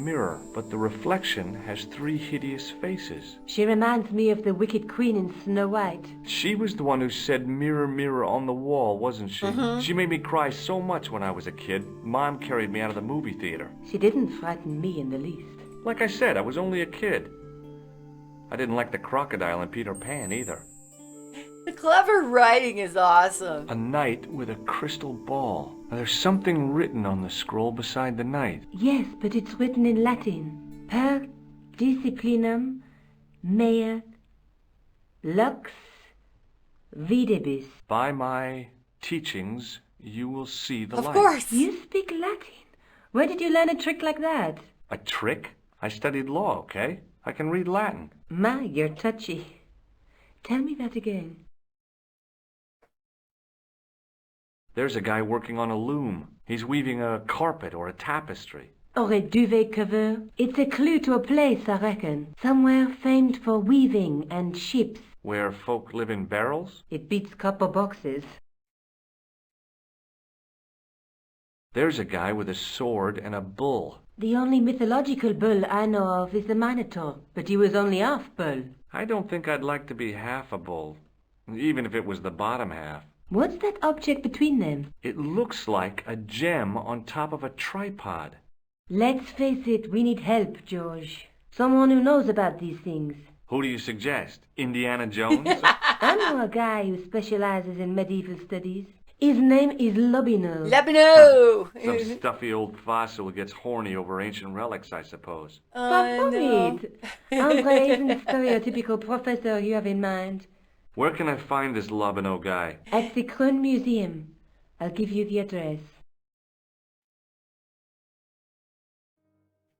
mirror, but the reflection has three hideous faces. She reminds me of the wicked queen in Snow White. She was the one who said, "Mirror, mirror on the wall," wasn't she? Mm-hmm. She made me cry so much when I was a kid. Mom carried me out of the movie theater. She didn't frighten me in the least. Like I said, I was only a kid. I didn't like the crocodile in Peter Pan either. The clever writing is awesome. A knight with a crystal ball. Now, there's something written on the scroll beside the knight. Yes, but it's written in Latin. Per disciplinam mea lux videbis. By my teachings, you will see the light. Of course. You speak Latin? Where did you learn a trick like that? A trick? I studied law, okay? I can read Latin. My, you're touchy. Tell me that again. There's a guy working on a loom. He's weaving a carpet or a tapestry. Or a duvet cover. It's a clue to a place, I reckon. Somewhere famed for weaving and ships. Where folk live in barrels? It beats copper boxes. There's a guy with a sword and a bull. The only mythological bull I know of is the Minotaur, but he was only half bull. I don't think I'd like to be half a bull, even if it was the bottom half. What's that object between them? It looks like a gem on top of a tripod. Let's face it, we need help, George. Someone who knows about these things. Who do you suggest? Indiana Jones? I know a guy who specializes in medieval studies. His name is Lobineau. Lebanon. Some stuffy old fossil who gets horny over ancient relics, I suppose. Far from it. Andre isn't the stereotypical professor you have in mind. Where can I find this Lobineau guy? At the Krone Museum. I'll give you the address.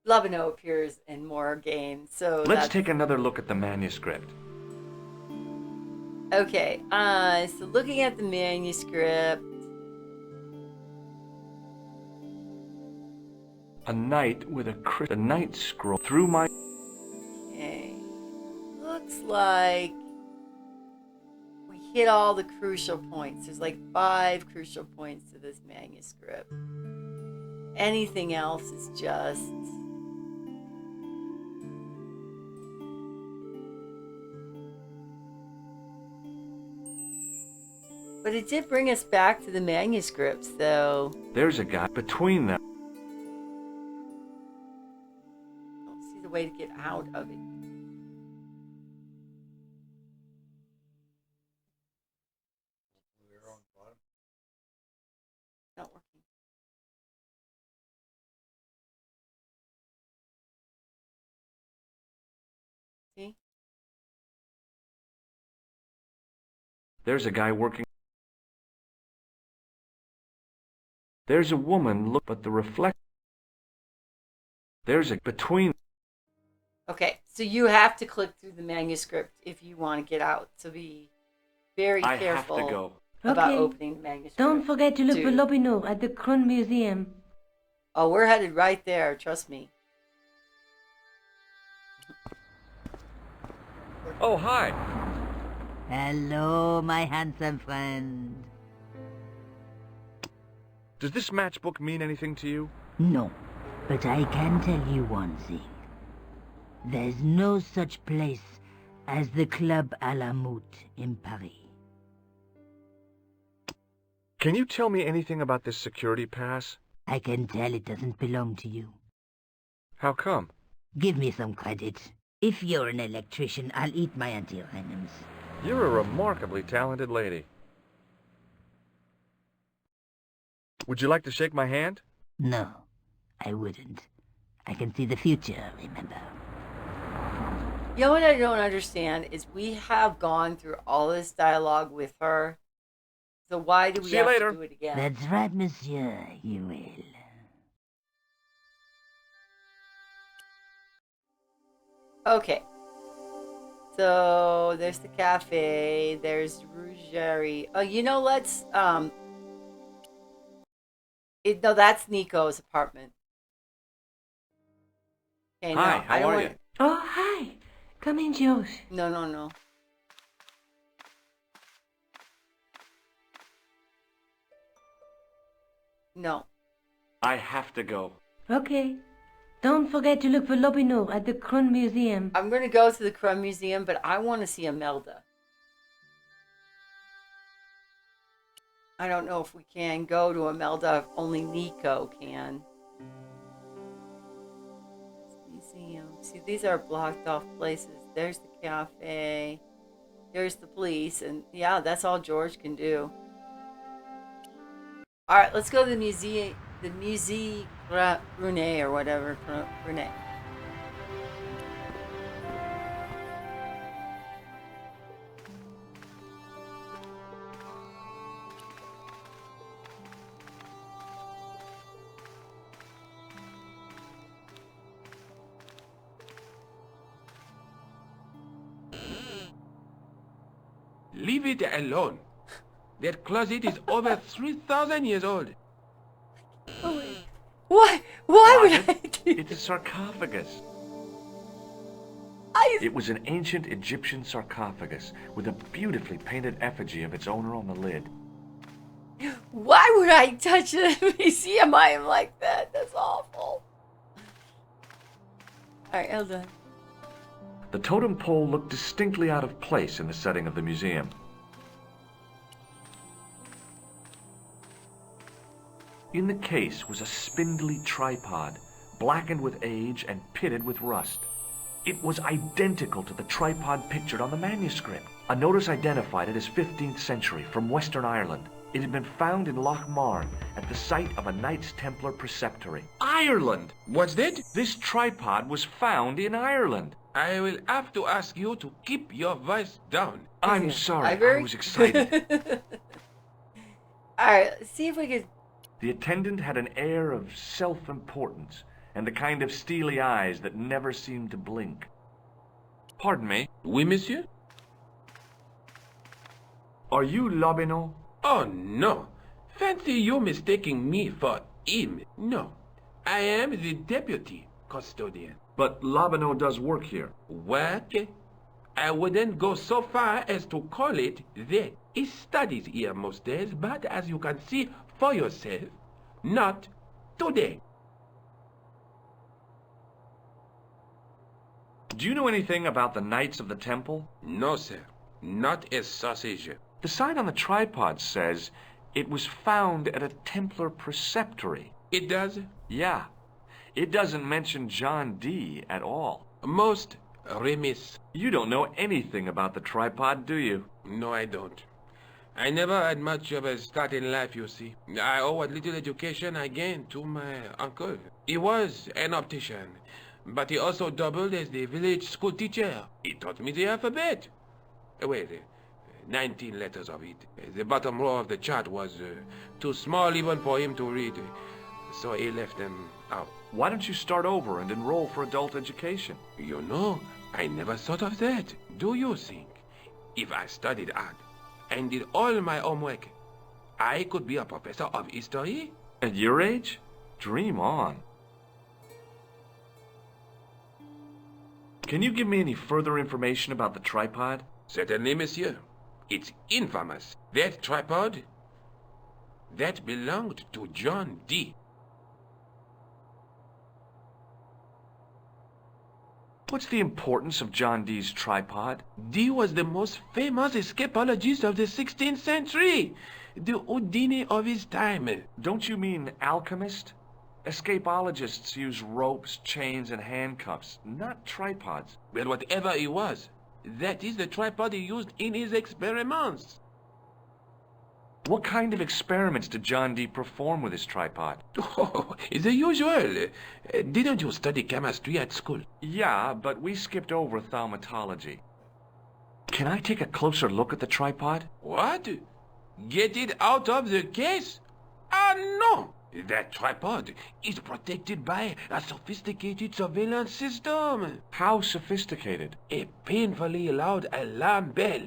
Lebanon appears in more games, so Let's take another look at the manuscript. Okay, so looking at the manuscript. A knight with a knight scroll through my... Okay, looks like we hit all the crucial points. There's like 5 crucial points to this manuscript. Anything else is just... But it did bring us back to the manuscripts, though. There's a guy between them. I don't see the way to get out of it. Not working. See? There's a guy working... There's a woman, look, but the reflect... There's a between... Okay, so you have to click through the manuscript if you want to get out. So be very careful I have to go. about Okay. opening the manuscript. Don't forget to look for Dude. Lobineau at the Krone Museum. Oh, we're headed right there. Trust me. Oh, hi. Hello, my handsome friend. Does this matchbook mean anything to you? No, but I can tell you one thing. There's no such place as the Club à la Moute in Paris. Can you tell me anything about this security pass? I can tell it doesn't belong to you. How come? Give me some credit. If you're an electrician, I'll eat my antirhythms. You're a remarkably talented lady. Would you like to shake my hand? No, I wouldn't. I can see the future, remember? You know what I don't understand is we have gone through all this dialogue with her. So why do we See you have later. to do it again? That's right, monsieur, you will. Okay. So there's the cafe. There's Ruggieri. Oh, you know, let's no, that's Nico's apartment. Okay, no, Hi, I how don't are want. you? Oh, hi. Come in, George. No, no, no. No. I have to go. Okay. Don't forget to look for Lobinor at the Krun Museum. I'm going to go to the Crumb Museum, but I want to see Imelda. I don't know if we can go to Imelda if only Nico can. Museum. See, these are blocked off places. There's the cafe. There's the police. And yeah, that's all George can do. Alright, let's go to the museum. The Musée Brunet or whatever. Brunet. Leave it alone. That closet is over 3,000 years old. Why? Why would I Margaret, do it's a sarcophagus. I, It was an ancient Egyptian sarcophagus with a beautifully painted effigy of its owner on the lid. Why would I touch a museum item like that? That's awful. Alright, hold on. The totem pole looked distinctly out of place in the setting of the museum. In the case was a spindly tripod, blackened with age and pitted with rust. It was identical to the tripod pictured on the manuscript. A notice identified it as 15th century from Western Ireland. It had been found in Loch Marne at the site of a Knights Templar preceptory. Ireland! What's that? This tripod was found in Ireland. I will have to ask you to keep your voice down. I'm sorry, Ivory? I was excited. Alright, let's see if we can. The attendant had an air of self-importance and the kind of steely eyes that never seemed to blink. Pardon me, Oui, monsieur? are you Lobinot? Oh, no. Fancy you mistaking me for him. No. I am the deputy custodian. But Lobinot does work here. Work? I wouldn't go so far as to call it that. He studies here most days, but as you can see for yourself, not today. Do you know anything about the Knights of the Temple? No, sir. Not a sausage. The sign on the tripod says it was found at a Templar preceptory. It does? Yeah, it doesn't mention John Dee at all. Most remiss. You don't know anything about the tripod, do you? No, I don't. I never had much of a start in life, you see. I owe what little education I gained to my uncle. He was an optician, but he also doubled as the village school teacher. He taught me the alphabet. Well, 19 letters of it. The bottom row of the chart was too small even for him to read, so he left them out. Why don't you start over and enroll for adult education? You know, I never thought of that. Do you think if I studied hard and did all my homework, I could be a professor of history? At your age? Dream on. Can you give me any further information about the tripod? Certainly, monsieur. It's infamous. That tripod, that belonged to John Dee. What's the importance of John Dee's tripod? Dee was the most famous escapologist of the 16th century. The Houdini of his time. Don't you mean alchemist? Escapologists use ropes, chains, and handcuffs, not tripods. But whatever he was, that is the tripod he used in his experiments. What kind of experiments did John Dee perform with his tripod? Oh, the usual. Didn't you study chemistry at school? Yeah, but we skipped over thaumatology. Can I take a closer look at the tripod? What? Get it out of the case? Ah, no! That tripod is protected by a sophisticated surveillance system. How sophisticated? A painfully loud alarm bell.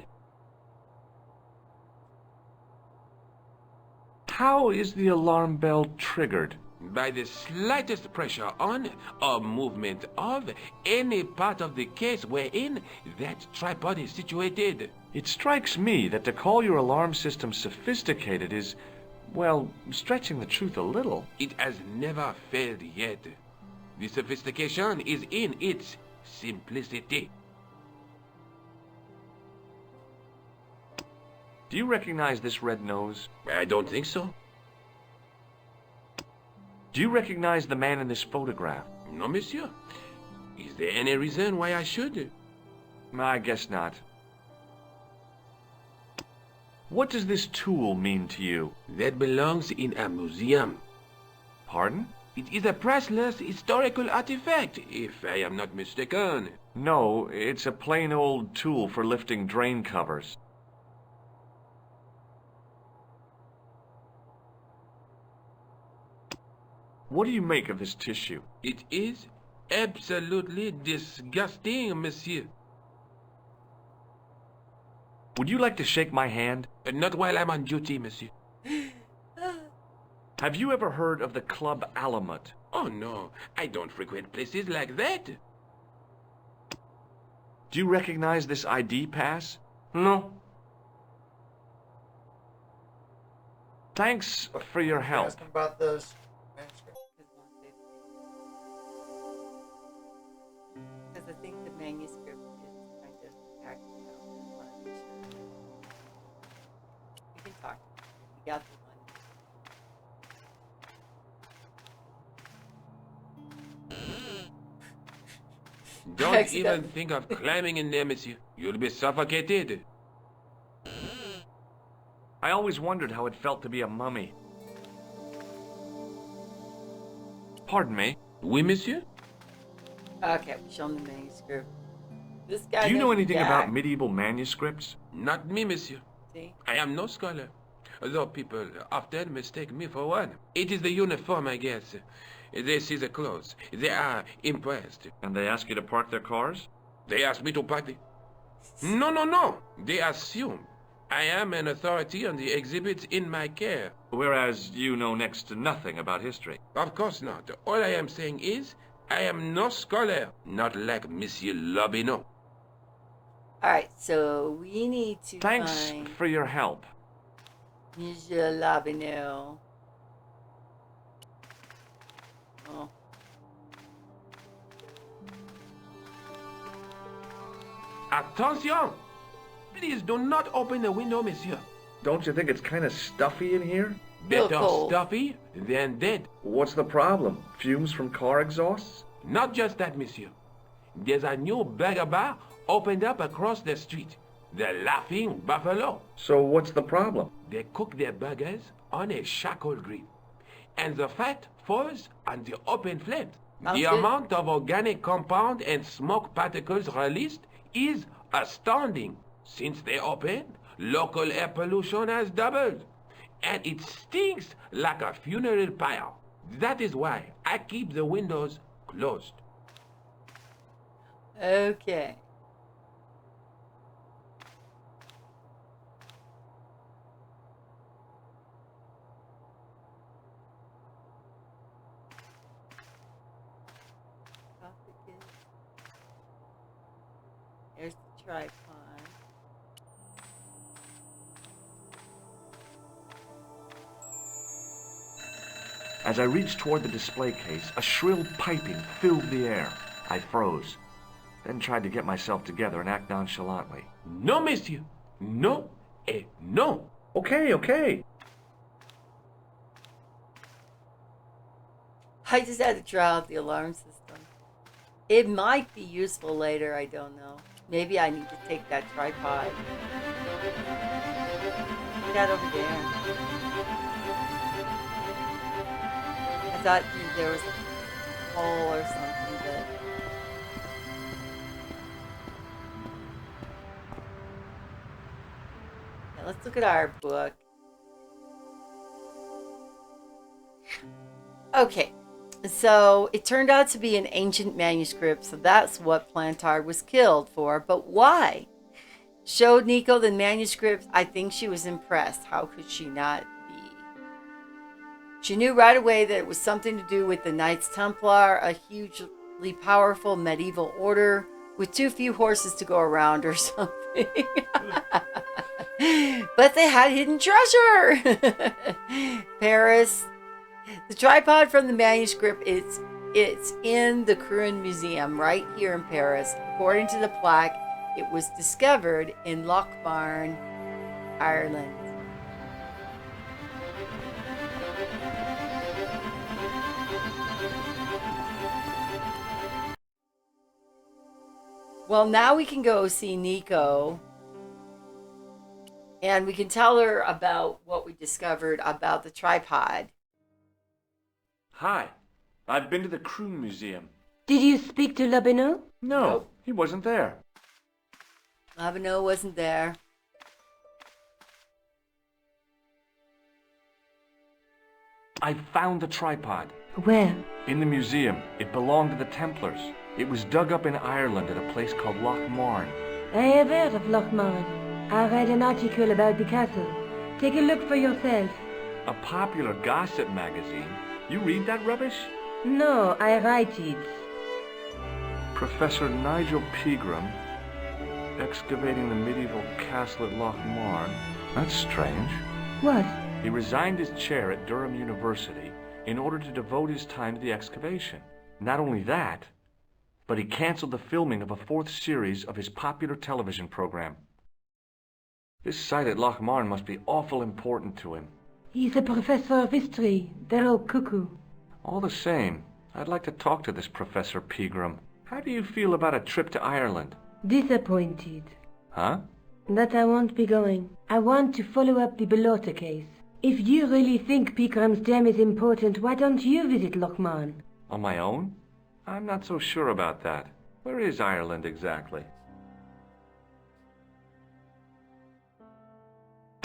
How is the alarm bell triggered? By the slightest pressure on or movement of any part of the case wherein that tripod is situated. It strikes me that to call your alarm system sophisticated is, well, stretching the truth a little. It has never failed yet. The sophistication is in its simplicity. Do you recognize this red nose? I don't think so. Do you recognize the man in this photograph? No, monsieur. Is there any reason why I should? I guess not. What does this tool mean to you? That belongs in a museum. Pardon? It is a priceless historical artifact, if I am not mistaken. No, it's a plain old tool for lifting drain covers. What do you make of this tissue? It is absolutely disgusting, monsieur. Would you like to shake my hand? Not while I'm on duty, monsieur. Have you ever heard of the Club Alamut? Oh no, I don't frequent places like that. Do you recognize this ID pass? No. Thanks for your help. Ask him about those manuscripts. Because I think the manuscript is kind of acting out. I want to make sure. You can talk. You got the one. Don't Accident. even think of climbing in there, monsieur. You'll be suffocated. I always wondered how it felt to be a mummy. Pardon me. Oui, monsieur? Okay, we show him the manuscript. This guy. Do you know knows anything Jack. about medieval manuscripts? Not me, monsieur. See? I am no scholar, though people often mistake me for one. It is the uniform, I guess. They see the clothes. They are impressed. And they ask you to park their cars? They ask me to party. No. They assume I am an authority on the exhibits in my care. Whereas you know next to nothing about history. Of course not. All I am saying is, I am no scholar, not like Monsieur Lobineau. Alright, so we need to Thanks find for your help. Monsieur Lavinel. Oh. Attention! Please do not open the window, monsieur. Don't you think it's kind of stuffy in here? Real Better cold. stuffy than dead. What's the problem? Fumes from car exhausts? Not just that, monsieur. There's a new burger bar opened up across the street. The Laughing Buffalo. So what's the problem? They cook their burgers on a charcoal grill. And the fat falls on the open flames. Sounds The good. amount of organic compound and smoke particles released is astounding. Since they opened, local air pollution has doubled. And it stinks like a funeral pyre. That is why I keep the windows closed. Okay. There's the tripod. As I reached toward the display case, a shrill piping filled the air. I froze, then tried to get myself together and act nonchalantly. No, monsieur. No et no. Okay. I just had to try out the alarm system. It might be useful later, I don't know. Maybe I need to take that tripod. Put that over there. I thought there was a hole or something, but... Yeah, let's look at our book. Okay. So it turned out to be an ancient manuscript, so that's what Plantard was killed for. But why? Showed Nico the manuscript. I think she was impressed. How could she not be? She knew right away that it was something to do with the Knights Templar, a hugely powerful medieval order with too few horses to go around or something. But they had hidden treasure. Paris. The tripod from the manuscript is it's in the Krun Museum right here in Paris. According to the plaque, it was discovered in Lochmarn, Ireland. Well, now we can go see Nico. And we can tell her about what we discovered about the tripod. Hi. I've been to the Krun Museum. Did you speak to Lobineau? No, Nope. he wasn't there. Lavino wasn't there. I found the tripod. Where? In the museum. It belonged to the Templars. It was dug up in Ireland at a place called Lochmarn. I have heard of Lochmarn. I read an article about the castle. Take a look for yourself. A popular gossip magazine. You read that rubbish? No, I write it. Professor Nigel Pegram, excavating the medieval castle at Lochmarn. That's strange. What? He resigned his chair at Durham University in order to devote his time to the excavation. Not only that, but he canceled the filming of a 4th series of his popular television program. This site at Lochmarn must be awful important to him. He's a professor of history. They're all cuckoo. All the same, I'd like to talk to this Professor Pegram. How do you feel about a trip to Ireland? Disappointed. Huh? That I won't be going. I want to follow up the Belota case. If you really think Pegram's gem is important, why don't you visit Lochmarn? On my own? I'm not so sure about that. Where is Ireland exactly?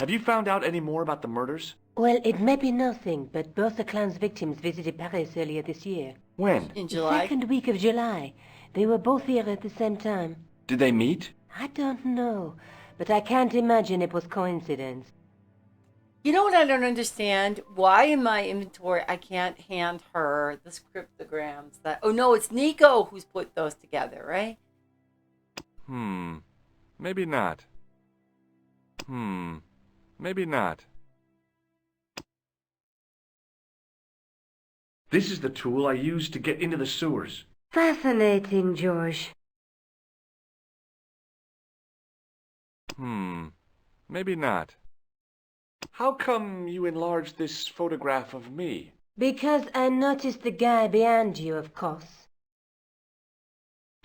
Have you found out any more about the murders? Well, it may be nothing, but both the clan's victims visited Paris earlier this year. When? In The July. second week of July. They were both here at the same time. Did they meet? I don't know, but I can't imagine it was coincidence. You know what I don't understand? Why in my inventory I can't hand her the cryptograms that... Oh no, it's Nico who's put those together, right? Maybe not. Maybe not. This is the tool I used to get into the sewers. Fascinating, George. Maybe not. How come you enlarged this photograph of me? Because I noticed the guy behind you, of course.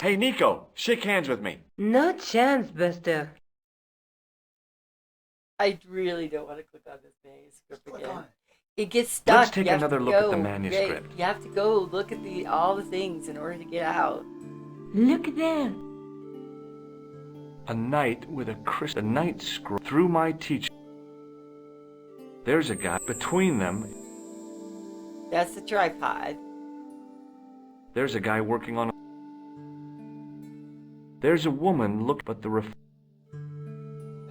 Hey, Nico, shake hands with me. No chance, Buster. I really don't want to click on this manuscript Click again. on it. It gets stuck. Let's take You have another to look at the go, manuscript. right, you have to go look at all the things in order to get out. Look there. A knight with a crystal knight scroll through my teaching. There's a guy between them. That's the tripod. There's a guy working on. There's a woman. Look, but the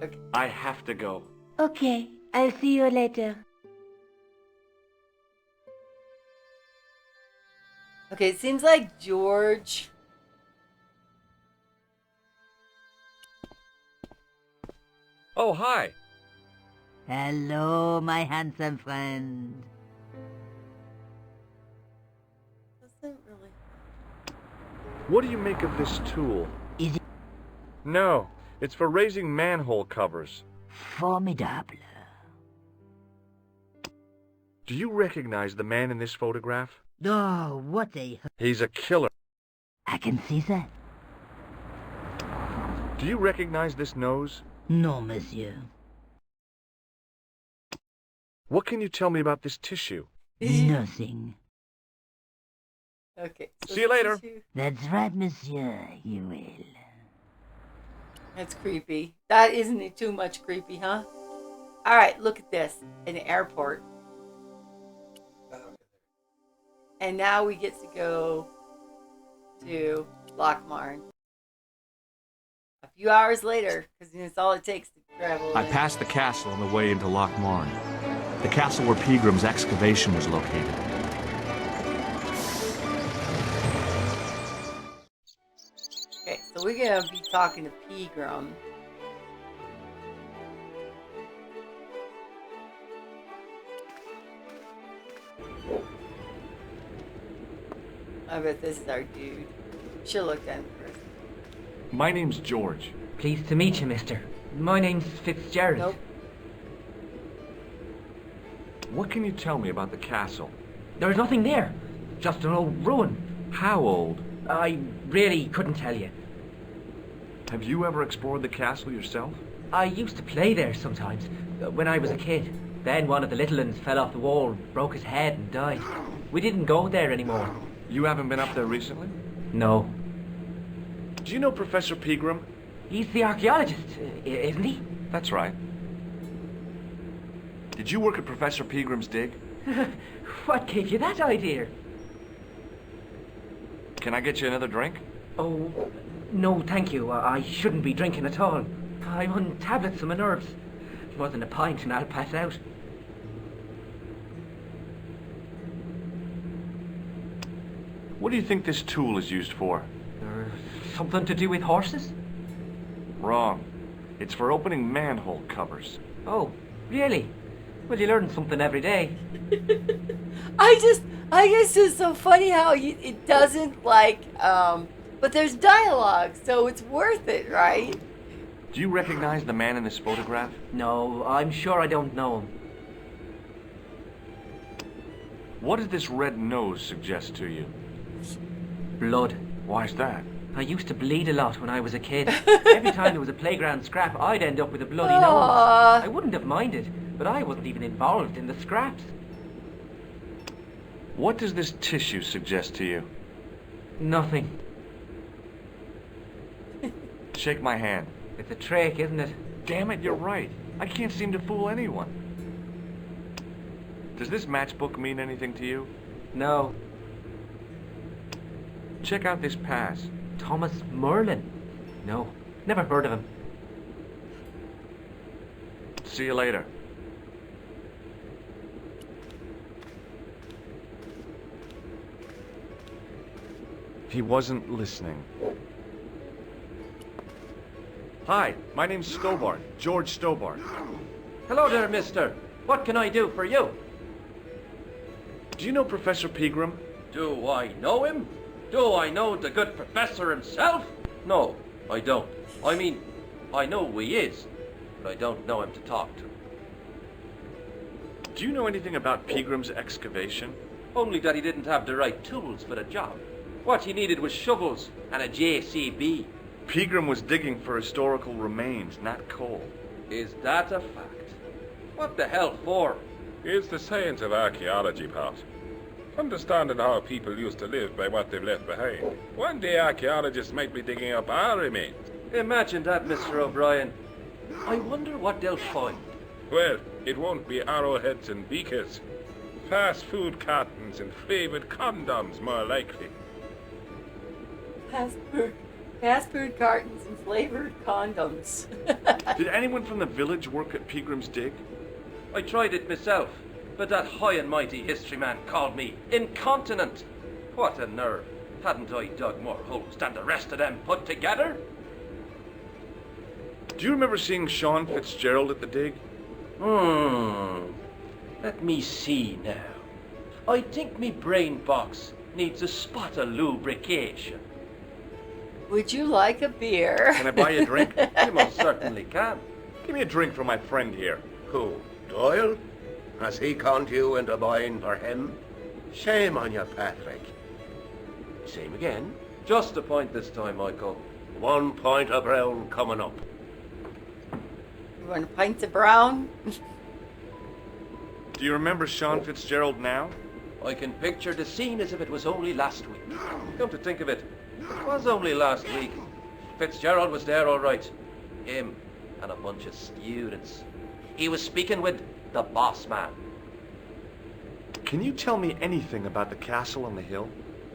Okay. I have to go. Okay, I'll see you later. Okay, it seems like George... Oh, hi. Hello, my handsome friend. doesn't really... What do you make of this tool? Is it No, it's for raising manhole covers. formidable? Do you recognize the man in this photograph? Oh, what a... He's a killer. I can see that. Do you recognize this nose? No, monsieur. What can you tell me about this tissue? Nothing. Okay. See you later. That's right, monsieur, you will. That's creepy. That isn't it too much creepy, huh? All right, look at this. An airport. And now we get to go to Lochmarn. A few hours later, because it's all it takes to travel. I passed the castle on the way into Lochmarn, the castle where Pegram's excavation was located. Okay, so we're gonna be talking to Pegram. I bet this is our dude. Should look down first. My name's George. Pleased to meet you, mister. My name's Fitzgerald. Nope. What can you tell me about the castle? There's nothing there. Just an old ruin. How old? I really couldn't tell you. Have you ever explored the castle yourself? I used to play there sometimes, when I was a kid. Then one of the little uns fell off the wall, broke his head and died. We didn't go there anymore. You haven't been up there recently? No. Do you know Professor Pegram? He's the archaeologist, isn't he? That's right. Did you work at Professor Pegram's dig? What gave you that idea? Can I get you another drink? Oh, no, thank you. I shouldn't be drinking at all. I'm on tablets for my nerves. More than a pint and I'll pass out. What do you think this tool is used for? Something to do with horses? Wrong. It's for opening manhole covers. Oh, really? Well, you learn something every day. I guess it's so funny how it doesn't but there's dialogue, so it's worth it, right? Do you recognize the man in this photograph? No, I'm sure I don't know him. What does this red nose suggest to you? Blood. Why's that? I used to bleed a lot when I was a kid. Every time there was a playground scrap, I'd end up with a bloody nose. I wouldn't have minded, but I wasn't even involved in the scraps. What does this tissue suggest to you? Nothing. Shake my hand. It's a trick, isn't it? Damn it, you're right. I can't seem to fool anyone. Does this matchbook mean anything to you? No. Check out this pass. Thomas Merlin? No, never heard of him. See you later. He wasn't listening. Hi, my name's Stobart, George Stobart. Hello there, mister. What can I do for you? Do you know Professor Pegram? Do I know him? Do I know the good professor himself? No, I don't. I mean, I know who he is, but I don't know him to talk to. Do you know anything about Pegram's excavation? Only that he didn't have the right tools for the job. What he needed was shovels and a JCB. Pegram was digging for historical remains, not coal. Is that a fact? What the hell for? It's the science of archaeology, Pat. Understanding how people used to live by what they've left behind. One day archaeologists might be digging up our remains. Imagine that, Mr. O'Brien. I wonder what they'll find. Well, it won't be arrowheads and beakers. Fast food cartons and flavored condoms, more likely. Fast food cartons and flavored condoms. Did anyone from the village work at Pegram's dig? I tried it myself, but that high and mighty history man called me incontinent. What a nerve. Hadn't I dug more holes than the rest of them put together? Do you remember seeing Sean Fitzgerald at the dig? Let me see now. I think me brain box needs a spot of lubrication. Would you like a beer? Can I buy you a drink? You most certainly can. Give me a drink for my friend here. Who? Doyle? Has he conned you into buying for him? Shame on you, Patrick. Same again. Just a point this time, Michael. 1 point of brown coming up. You want a pint of brown? Do you remember Sean Fitzgerald now? I can picture the scene as if it was only last week. Come to think of it, it was only last week. Fitzgerald was there all right. Him and a bunch of students. He was speaking with the boss man. Can you tell me anything about the castle on the hill?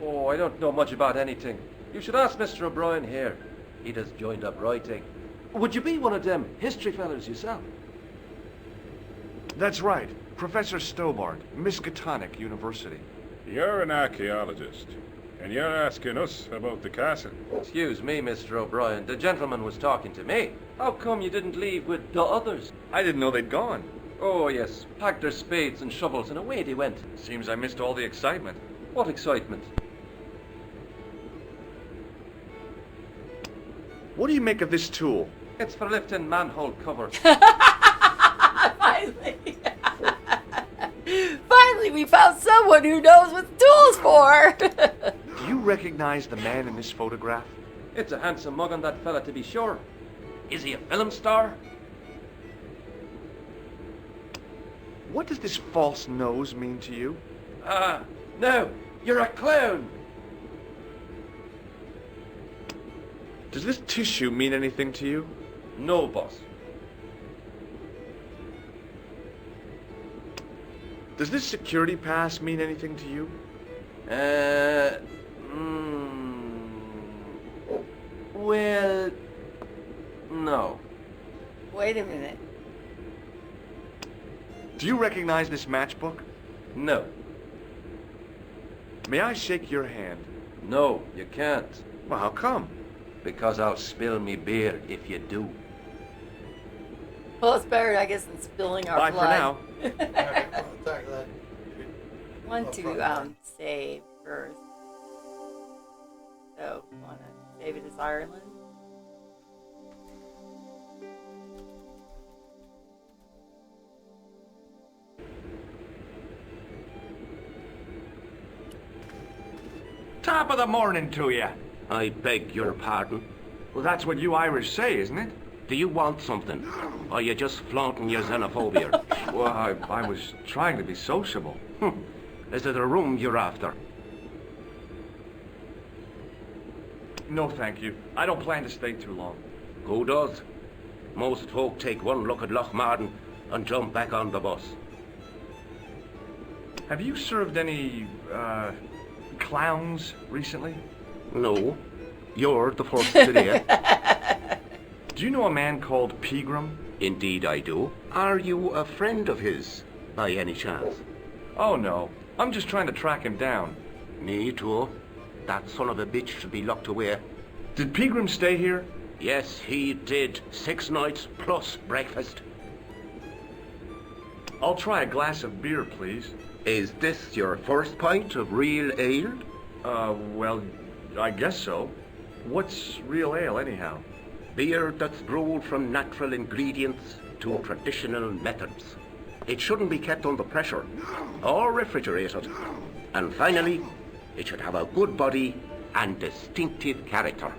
Oh, I don't know much about anything. You should ask Mr. O'Brien here. He just joined up writing. Would you be one of them history fellas yourself? That's right. Professor Stobart, Miskatonic University. You're an archaeologist, and you're asking us about the castle. Excuse me, Mr. O'Brien. The gentleman was talking to me. How come you didn't leave with the others? I didn't know they'd gone. Oh, yes. Packed their spades and shovels and away they went. Seems I missed all the excitement. What excitement? What do you make of this tool? It's for lifting manhole covers. Finally. Finally, we found someone who knows what the tool's for. Do you recognize the man in this photograph? It's a handsome mug on that fella, to be sure. Is he a film star? What does this false nose mean to you? No, you're a clown. Does this tissue mean anything to you? No, boss. Does this security pass mean anything to you? Well, no. Wait a minute. Do you recognize this matchbook? No. May I shake your hand? No, you can't. Well, how come? Because I'll spill me beer if you do. Well, it's better, I guess, than spilling our Bye blood. for now. Alright, well, attack that. Want to save first. So, want to save it as Ireland? Top of the morning to you. I beg your pardon. Well, that's what you Irish say, isn't it? Do you want something? Or are you just flaunting your xenophobia? Well, I was trying to be sociable. Is it a room you're after? No, thank you. I don't plan to stay too long. Who does? Most folk take one look at Lochmarden and jump back on the bus. Have you served any, clowns recently? No. You're the first today. Do you know a man called Pegram? Indeed I do. Are you a friend of his, by any chance? Oh, no. I'm just trying to track him down. Me too. That son of a bitch should be locked away. Did Pegram stay here? Yes, he did. 6 nights plus breakfast. I'll try a glass of beer, please. Is this your first pint of real ale? Well, I guess so. What's real ale, anyhow? Beer that's brewed from natural ingredients to traditional methods. It shouldn't be kept under pressure or refrigerated. And finally, it should have a good body and distinctive character.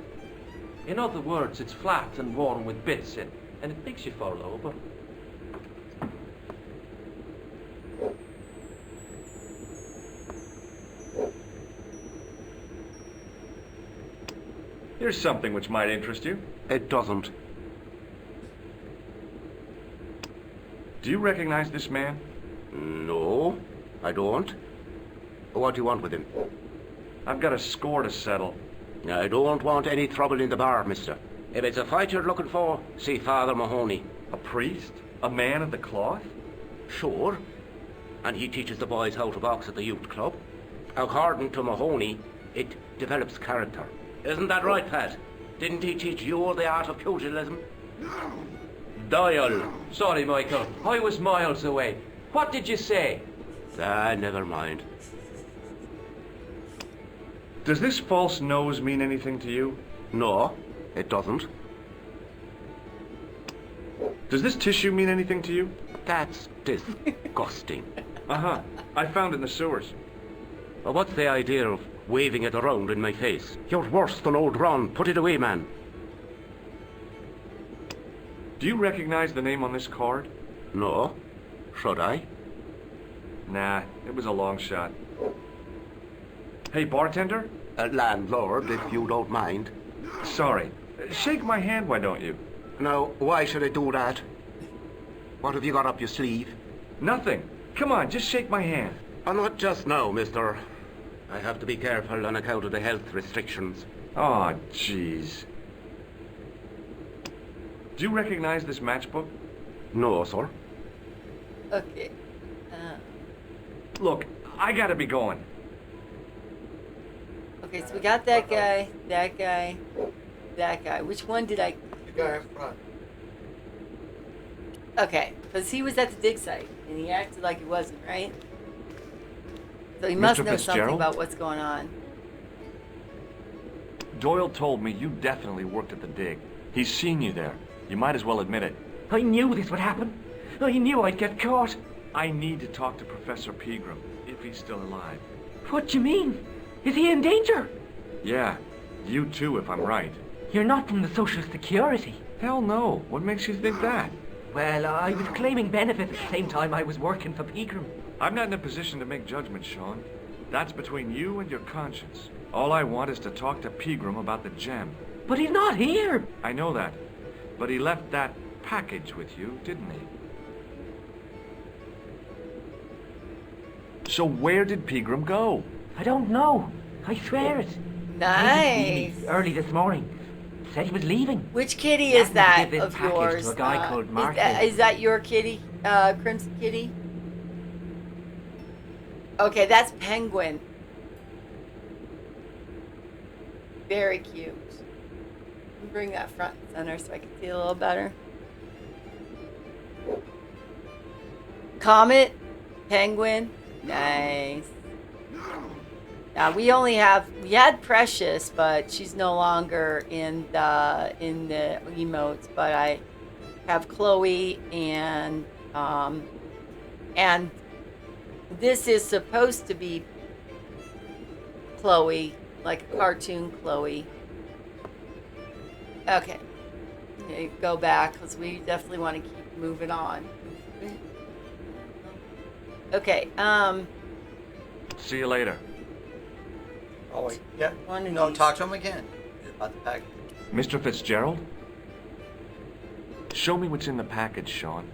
In other words, it's flat and worn with bits in, and it makes you fall over. Here's something which might interest you. It doesn't. Do you recognize this man? No, I don't. What do you want with him? I've got a score to settle. I don't want any trouble in the bar, mister. If it's a fight you're looking for, see Father Mahoney. A priest? A man of the cloth? Sure. And he teaches the boys how to box at the youth club. According to Mahoney, it develops character. Isn't that right, Pat? Didn't he teach you the art of pugilism? Doyle. Sorry, Michael. I was miles away. What did you say? Never mind. Does this false nose mean anything to you? No, it doesn't. Does this tissue mean anything to you? That's disgusting. Uh-huh. I found it in the sewers. Well, what's the idea of waving it around in my face? You're worse than old Ron. Put it away, man. Do you recognize the name on this card? No. Should I? Nah, it was a long shot. Hey, bartender? Landlord, if you don't mind. Sorry. Shake my hand, why don't you? Now, why should I do that? What have you got up your sleeve? Nothing. Come on, just shake my hand. Oh, not just now, mister. I have to be careful on account of the health restrictions. Oh, jeez. Do you recognize this matchbook? No, sir. Okay. Look, I gotta be going. Okay, so we got that guy, that guy, that guy. Which one did I... The guy in front. Okay, because he was at the dig site, and he acted like he wasn't, right? So he must Mr. know something Fitzgerald? about what's going on. Doyle told me you definitely worked at the dig. He's seen you there. You might as well admit it. I knew this would happen. I knew I'd get caught. I need to talk to Professor Pegram, if he's still alive. What do you mean? Is he in danger? Yeah, you too, if I'm right. You're not from the Social Security. Hell no. What makes you think that? Well, I was claiming benefits at the same time I was working for Pegram. I'm not in a position to make judgments, Sean. That's between you and your conscience. All I want is to talk to Pegram about the gem. But he's not here. I know that. But he left that package with you, didn't he? So where did Pegram go? I don't know. I swear it. Nice. Early this morning. Said he was leaving. Which kitty is that this of package yours? to a guy called Mark. Is that your kitty, Crimson Kitty? Okay, that's Penguin. Very cute. Bring that front and center so I can see a little better. Comet, Penguin, nice. Now we had Precious, but she's no longer in the emotes. But I have Chloe and this is supposed to be Chloe, like a cartoon Chloe. Okay, go back because we definitely want to keep moving on. Okay, See you later. Oh, wait. Yeah. One of No, these. talk to him again. About the package. Mr. Fitzgerald? Show me what's in the package, Sean.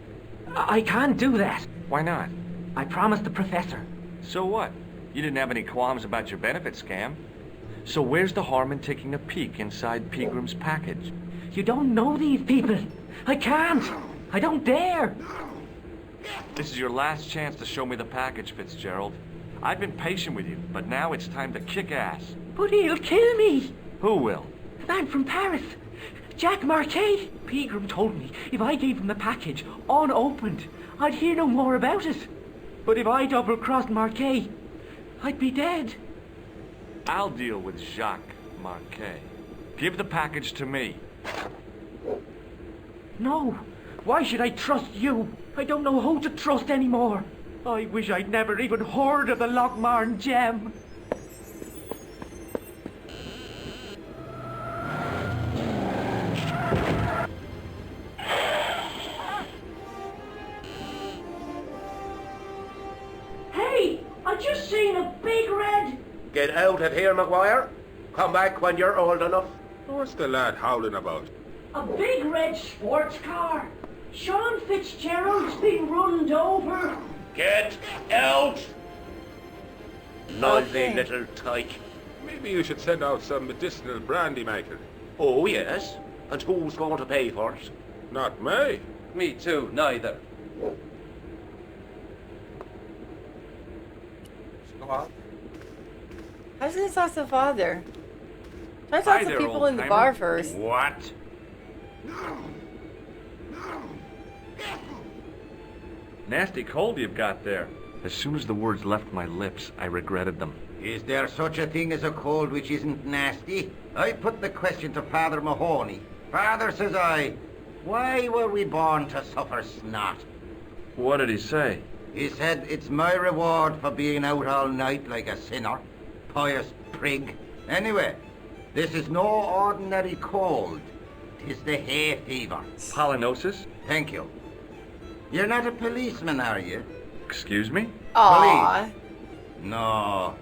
I can't do that. Why not? I promised the professor. So what? You didn't have any qualms about your benefit scam. So where's the harm in taking a peek inside Pegram's package? You don't know these people. I can't. I don't dare. This is your last chance to show me the package, Fitzgerald. I've been patient with you, but now it's time to kick ass. But he'll kill me. Who will? The man from Paris. Jack Marquet. Pegram told me if I gave him the package unopened, I'd hear no more about it. But if I double-crossed Marquet, I'd be dead. I'll deal with Jacques Marquet. Give the package to me. No. Why should I trust you? I don't know who to trust anymore. I wish I'd never even heard of the Lochmarn gem. Hey! I just seen a big red... Get out of here, Maguire. Come back when you're old enough. What's the lad howling about? A big red sports car. Sean Fitzgerald's been runned over. Get out! Noisy Okay. little tyke. Maybe you should send out some medicinal brandy maker. Oh, yes. And who's going to pay for it? Not me. Me too, neither. Go out. How's this talk to the father? Try to Hi talk to there, people in the old-timer. bar first. What? Nasty cold you've got there. As soon as the words left my lips, I regretted them. Is there such a thing as a cold which isn't nasty? I put the question to Father Mahoney. Father, says I, why were we born to suffer snot? What did he say? He said, it's my reward for being out all night like a sinner. Pious prig. Anyway, this is no ordinary cold. 'Tis the hay fever. Pollinosis? Thank you. You're not a policeman, are you? Excuse me? Aww. No.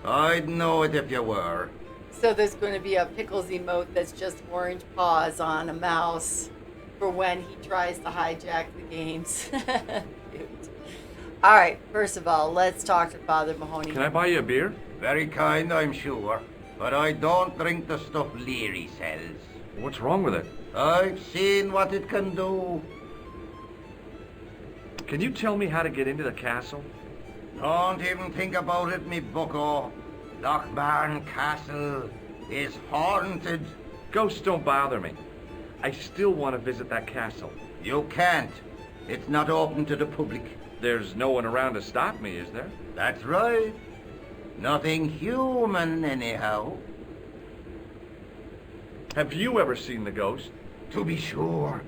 I'd know it if you were. So there's going to be a Pickles emote that's just orange paws on a mouse for when he tries to hijack the games. Cute. All right, first of all, let's talk to Father Mahoney. Can I buy you a beer? Very kind, I'm sure. But I don't drink the stuff Leary sells. What's wrong with it? I've seen what it can do. Can you tell me how to get into the castle? Don't even think about it, me bucko. Lochmarn Castle is haunted. Ghosts don't bother me. I still want to visit that castle. You can't. It's not open to the public. There's no one around to stop me, is there? That's right. Nothing human, anyhow. Have you ever seen the ghost? To be sure,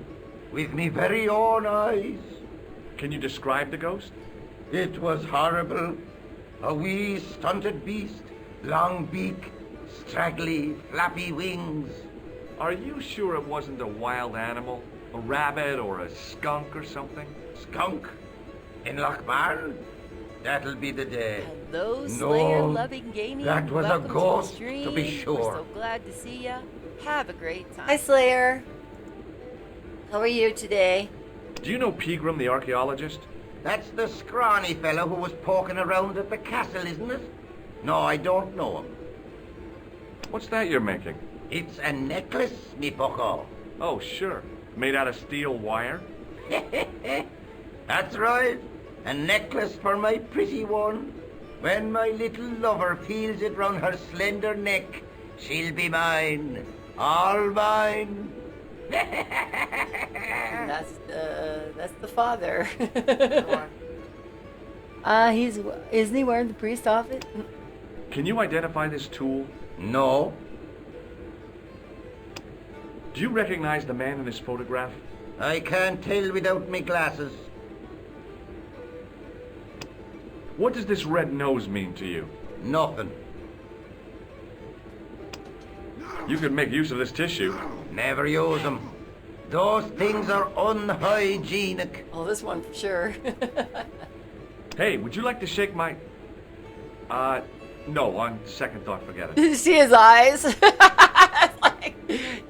with me very own eyes. Can you describe the ghost? It was horrible. A wee stunted beast, long beak, straggly, flappy wings. Are you sure it wasn't a wild animal? A rabbit or a skunk or something? Skunk? In Lochmarn? That'll be the day. Hello, No, Slayer-loving gaming. that was a Welcome to the ghost, stream. to be sure. We're so glad to see ya. Have a great time. Hi, Slayer. How are you today? Do you know Pegram the archaeologist? That's the scrawny fellow who was poking around at the castle, isn't it? No, I don't know him. What's that you're making? It's a necklace, me bucko. Oh, sure. Made out of steel wire? That's right. A necklace for my pretty one. When my little lover feels it round her slender neck, she'll be mine. All mine. That's the father. Isn't he wearing the priest outfit? Can you identify this tool? No. Do you recognize the man in this photograph? I can't tell without me glasses. What does this red nose mean to you? Nothing. You could make use of this tissue. Never use them. Those things are unhygienic. Oh, this one for sure. Hey, would you like to shake my... no, on second thought, forget it. Did you see his eyes? Like,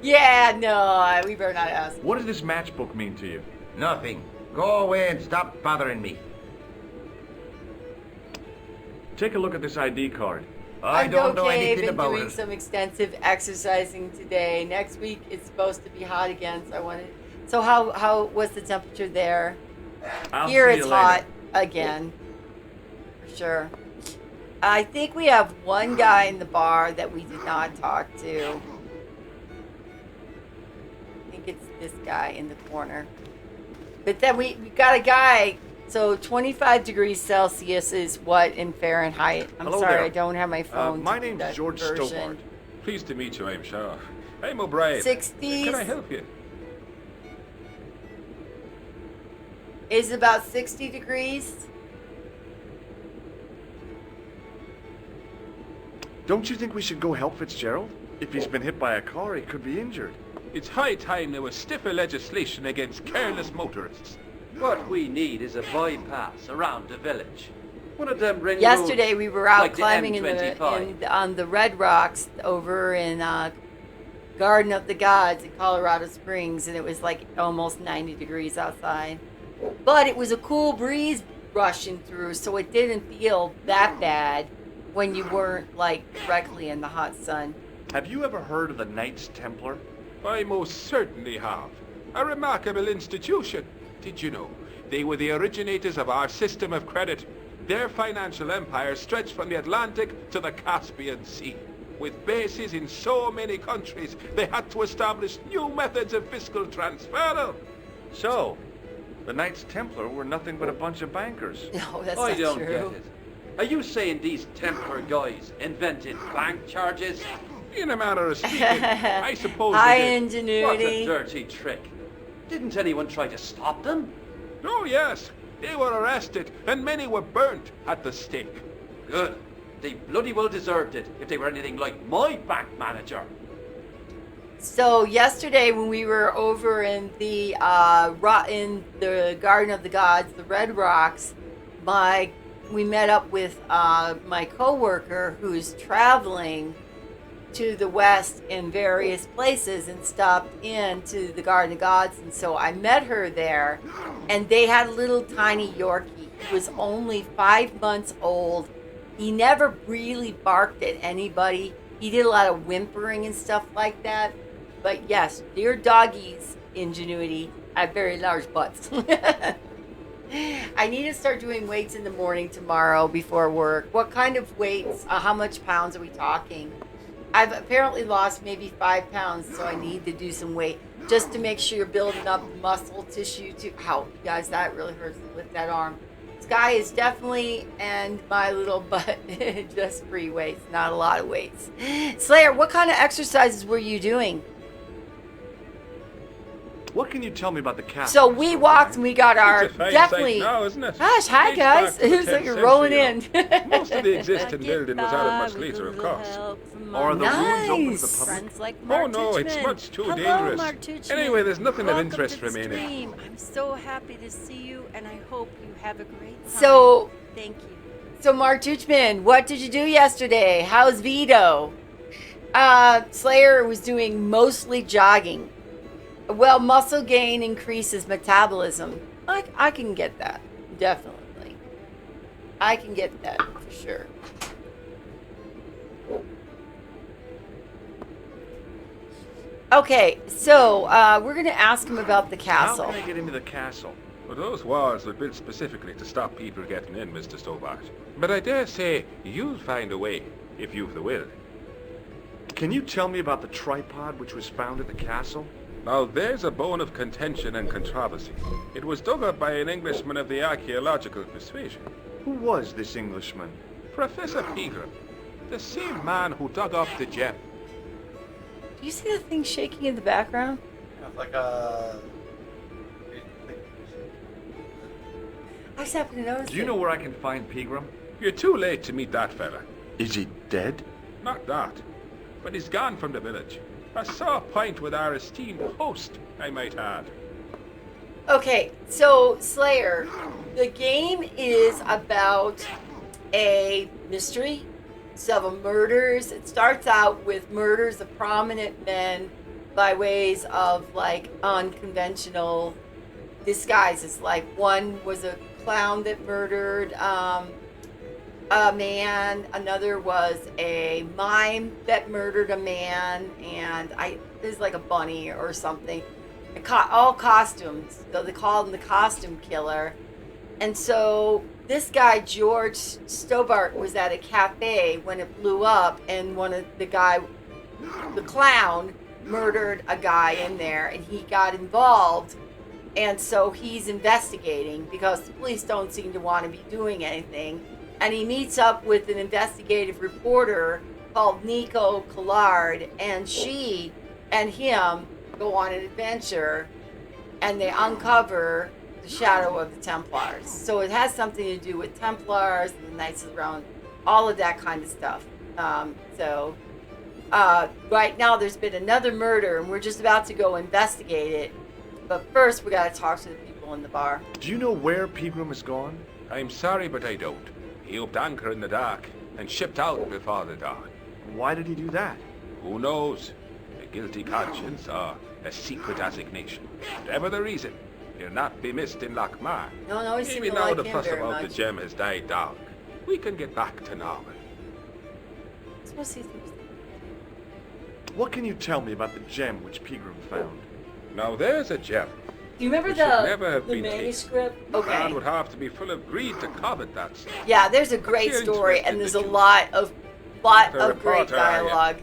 yeah, no, we better not ask. What does this matchbook mean to you? Nothing. Go away and stop bothering me. Take a look at this ID card. I don't know anything been about doing it. some extensive exercising today. Next week it's supposed to be hot again, so I wanted. So how was the temperature there? I'll Here see it's you hot later. again, for sure. I think we have one guy in the bar that we did not talk to. I think it's this guy in the corner. But then we got a guy. So 25 degrees Celsius is what in Fahrenheit? I'm Hello sorry, there. I don't have my phone. my to do name's that George conversion. Stobart. Pleased to meet you, I'm Sheriff. I'm O'Brien. 60s. Can I help you? Is about 60 degrees. Don't you think we should go help Fitzgerald? If he's been hit by a car, he could be injured. It's high time there was stiffer legislation against careless motorists. What we need is a bypass around the village. One of them ring Yesterday roads we were out like the climbing M25. on the Red Rocks over in Garden of the Gods in Colorado Springs, and it was like almost 90 degrees outside. But it was a cool breeze rushing through, so it didn't feel that bad when you weren't like directly in the hot sun. Have you ever heard of the Knights Templar? I most certainly have. A remarkable institution. Did you know? They were the originators of our system of credit. Their financial empire stretched from the Atlantic to the Caspian Sea. With bases in so many countries, they had to establish new methods of fiscal transfer. So, the Knights Templar were nothing but a bunch of bankers. No, that's I not don't true. get it. Are you saying these Templar guys invented bank charges? In a manner of speaking, I suppose High they did. What a ingenuity. dirty trick. Didn't anyone try to stop them? Oh yes, they were arrested and many were burnt at the stake. Good. They bloody well deserved it if they were anything like my bank manager. So yesterday when we were over in the Garden of the Gods, the Red Rocks, we met up with my coworker who's traveling to the west in various places and stopped into the Garden of Gods, and so I met her there, and they had a little tiny Yorkie. He was only 5 months old. He never really barked at anybody. He did a lot of whimpering and stuff like that. But yes, dear doggies' ingenuity have very large butts. I need to start doing weights in the morning tomorrow before work. What kind of weights? How much pounds are we talking? I've apparently lost maybe 5 pounds, so I need to do some weight just to make sure you're building up muscle tissue too. Ow, you guys, that really hurts with that arm. Sky is definitely, and my little butt, just free weights, not a lot of weights. Slayer, what kind of exercises were you doing? What can you tell me about the castle? So we walked and we got our It's a fine definitely. sight now, isn't it? Gosh, hi Dates back guys! to the It was like 10th you're rolling century, in. Most of the existing building was out of much later, of course. Are the ruins open to the Nice. public? Friends like Oh Mark no, it's Tuchman. much too Hello, dangerous. Mark Tuchman. Anyway, there's nothing of Welcome interest to the remaining. stream. I'm so happy to see you, and I hope you have a great time. So, thank you. so Mark Tuchman, what did you do yesterday? How's Vito? Slayer was doing mostly jogging. Well, muscle gain increases metabolism. I can get that, definitely. I can get that for sure. Okay, so we're gonna ask him about the castle. How can I get into the castle? Well, those walls were built specifically to stop people getting in, Mr. Stobart. But I dare say you'll find a way, if you've the will. Can you tell me about the tripod which was found at the castle? Now, there's a bone of contention and controversy. It was dug up by an Englishman of the archaeological persuasion. Who was this Englishman? Professor Pegram, the same man who dug up the gem. Do you see that thing shaking in the background? It's like a. I just happened to notice. Do you it. know where I can find Pegram? You're too late to meet that fella. Is he dead? Not that. But he's gone from the village. A sore point with our esteemed host, I might add. Okay, so Slayer, the game is about a mystery, several murders. It starts out with murders of prominent men by ways of like unconventional disguises. Like one was a clown that murdered a man, another was a mime that murdered a man, and it was like a bunny or something. All costumes, so they called him the costume killer. And so this guy, George Stobart, was at a cafe when it blew up, and the clown, murdered a guy in there, and he got involved. And so he's investigating because the police don't seem to want to be doing anything. And he meets up with an investigative reporter called Nico Collard, and she and him go on an adventure, and they uncover the shadow of the Templars. So it has something to do with Templars and the Knights of the Round, all of that kind of stuff. Right now there's been another murder, and we're just about to go investigate it. But first we got to talk to the people in the bar. Do you know where Pegram is gone? I'm sorry, but I don't. He upped anchor in the dark and shipped out before the dawn. Why did he do that? Who knows? A guilty conscience or a secret assignation. Whatever the reason, he'll not be missed in Lochmar. No, he seemed Maybe to now like the him fuss very about the much. gem has died down. We can get back to normal. Supposed to see things. What can you tell me about the gem which Pegram found? Now there's a gem. Do you remember It should never have the been taken. manuscript? Man Okay. would have to be full of greed to covet that stuff. Yeah, there's a great You're story, interested, and there's did a you? lot of The great reporter, are ya? dialogue.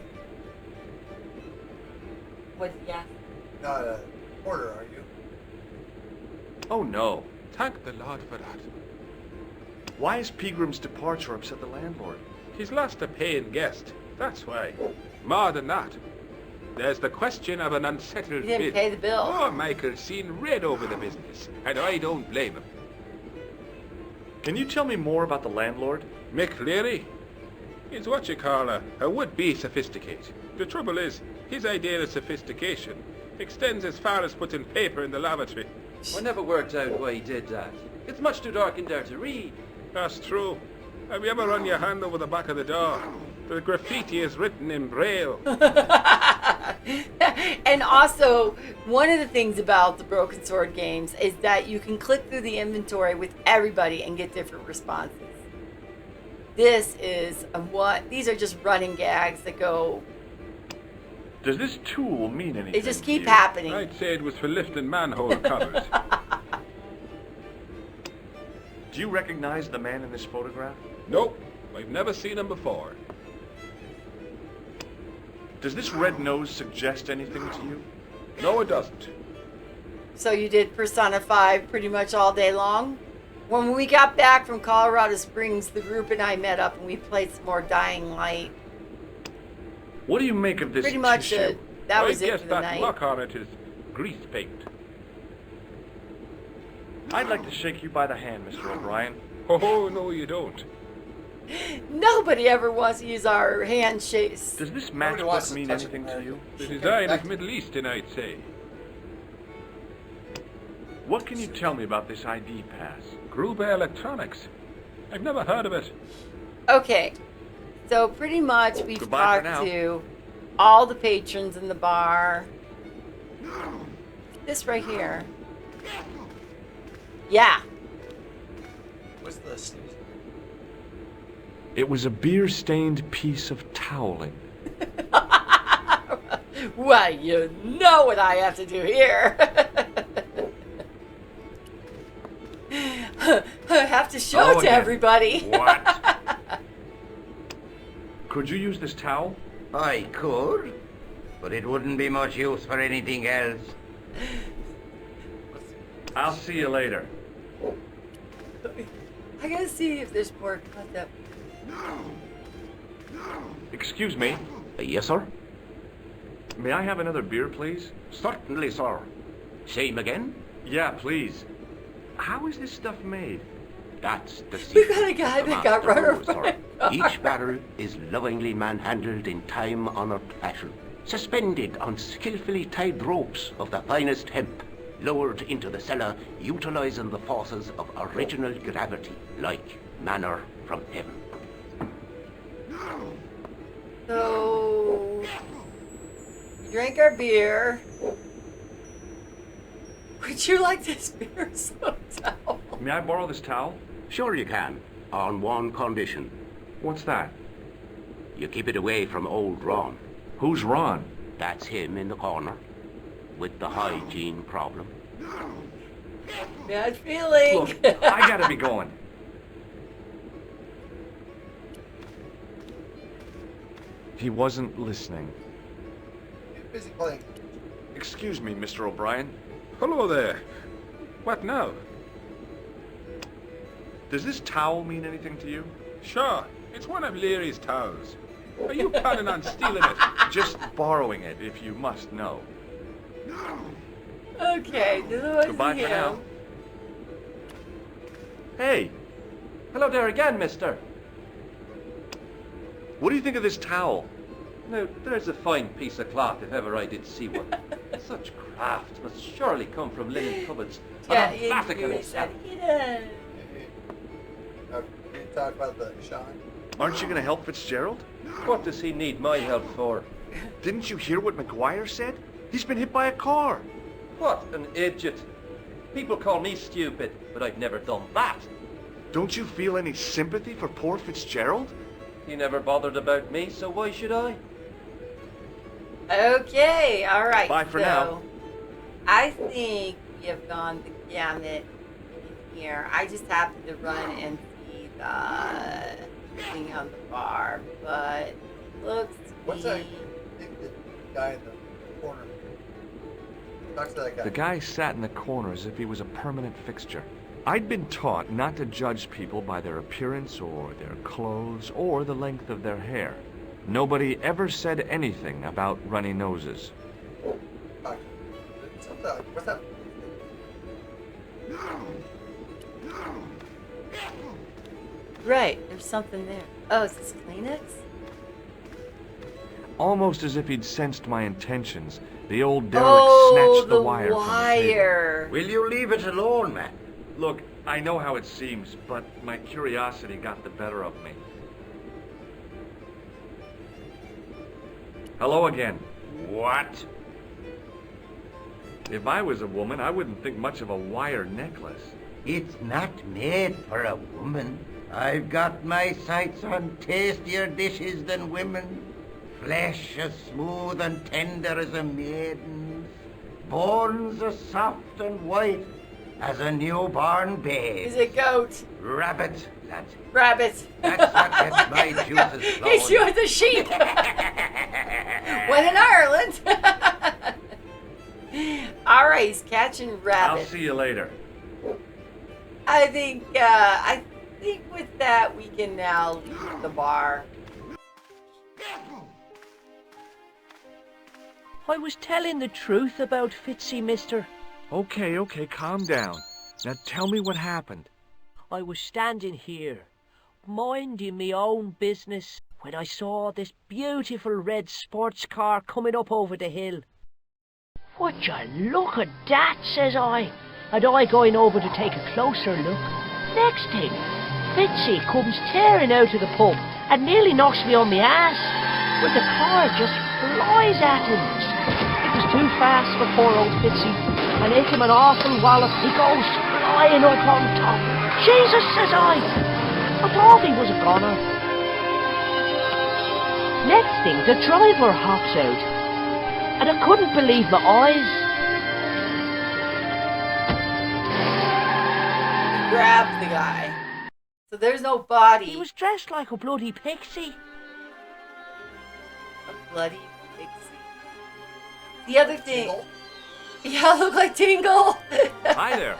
What? Yeah. Not a porter, are you? Oh no. Thank the Lord for that. Why is Pegram's departure upset the landlord? He's lost a paying guest. That's why. More than that. There's the question of an unsettled He didn't bid. pay the bill. Oh, Michael's seen red over the business, and I don't blame him. Can you tell me more about the landlord? Mick Leary? He's what you call a would-be sophisticate. The trouble is, his idea of sophistication extends as far as putting paper in the lavatory. I never worked out why he did that. It's much too dark in there to read. That's true. Have you ever run your hand over the back of the door? The graffiti is written in Braille. And also, one of the things about the Broken Sword games is that you can click through the inventory with everybody and get different responses. This is these are just running gags that go. Does this tool mean anything? They just to keep you? happening. I'd say it was for lifting manhole covers. Do you recognize the man in this photograph? Nope, I've never seen him before. Does this red nose suggest anything to you? No, it doesn't. So you did Persona 5 pretty much all day long? When we got back from Colorado Springs, the group and I met up and we played some more Dying Light. What do you make of this Pretty much tissue? that I was it guess for the that night. lock on it is grease paint. I'd like to shake you by the hand, Mr. O'Brien. Oh, no, you don't. Nobody ever wants to use our handshakes. Does this Nobody wants matchbook to mean touch anything to you? The design is Middle Eastern, I'd say. What can you tell me about this ID pass? Gruber Electronics. I've never heard of it. Okay, so pretty much we've Goodbye for talked now. to all the patrons in the bar. This right here. Yeah. What's this? It was a beer-stained piece of toweling. Well, you know what I have to do here. I have to show Oh, it to again. everybody. What? Could you use this towel? I could, but it wouldn't be much use for anything else. I'll see you later. I gotta see if there's more cut up. Excuse me. Yes, sir? May I have another beer, please? Certainly, sir. Same again? Yeah, please. How is this stuff made? That's the We secret. got a guy of the that got master run rule, sir. over. Each barrel is lovingly manhandled in time-honored fashion, suspended on skillfully tied ropes of the finest hemp, lowered into the cellar, utilizing the forces of original gravity, like manna from heaven. So, we drank our beer. Would you like this beer so towel? May I borrow this towel? Sure you can, on one condition. What's that? You keep it away from old Ron. Who's Ron? That's him in the corner, with the hygiene problem. Bad feeling. Look, I gotta be going. He wasn't listening. Get busy playing. Excuse me, Mr. O'Brien. Hello there. What now? Does this towel mean anything to you? Sure, it's one of Leary's towels. Are you planning on stealing it? Just borrowing it, if you must know. Okay, this was Goodbye for him. now. Hey, Hello there again, mister. what do you think of this towel? Now, there's a fine piece of cloth if ever I did see one. Such craft must surely come from linen cupboards. Yeah, and the Vatican he itself. said, "Yeah." Can you talk about the shine? Aren't you gonna help Fitzgerald? What does he need my help for? Didn't you hear what McGuire said? He's been hit by a car. What an idiot. People call me stupid, but I've never done that. Don't you feel any sympathy for poor Fitzgerald? He never bothered about me, so why should I? Okay, all right. Bye for so, now. I think we have gone the gamut in here. I just happened to run and see the thing on the bar, but looks to What's be... that guy in the corner? Talk to that guy. The guy sat in the corner as if he was a permanent fixture. I'd been taught not to judge people by their appearance or their clothes or the length of their hair. Nobody ever said anything about runny noses. Talk. What's that? Right, there's something there. Oh, is this Kleenex? Almost as if he'd sensed my intentions, the old derelict Oh, snatched the the wire from the wire. Will you leave it alone, man? table. Look, I know how it seems, but my curiosity got the better of me. Hello again. What? If I was a woman, I wouldn't think much of a wire necklace. It's not made for a woman. I've got my sights on tastier dishes than women. Flesh as smooth and tender as a maiden's. Bones as soft and white as a newborn babe. Is it goat? Rabbit, lad. Rabbit. That's what gets my juices flowing. He's you the sheep. When in Ireland. All right, he's catching I'll rabbits. see you later. I think with that we can now leave the bar. I was telling the truth about Fitzy, mister. Okay, calm down. Now tell me what happened. I was standing here, minding me own business, when I saw this beautiful red sports car coming up over the hill. Would you look at that, says I, and I going over to take a closer look. Next thing, Fitzy comes tearing out of the pub and nearly knocks me on my ass, but the car just flies at him. It was too fast for poor old Fitzy, and hit him an awful wallop. He goes flying up on top. Jesus, says I thought he was a goner. Next thing, the driver hops out, and I couldn't believe my eyes. He grabbed the guy. So there's no body. He was dressed like a bloody pixie. A bloody pixie. The other thing... Tingle? Yeah, look like Tingle. Hi there.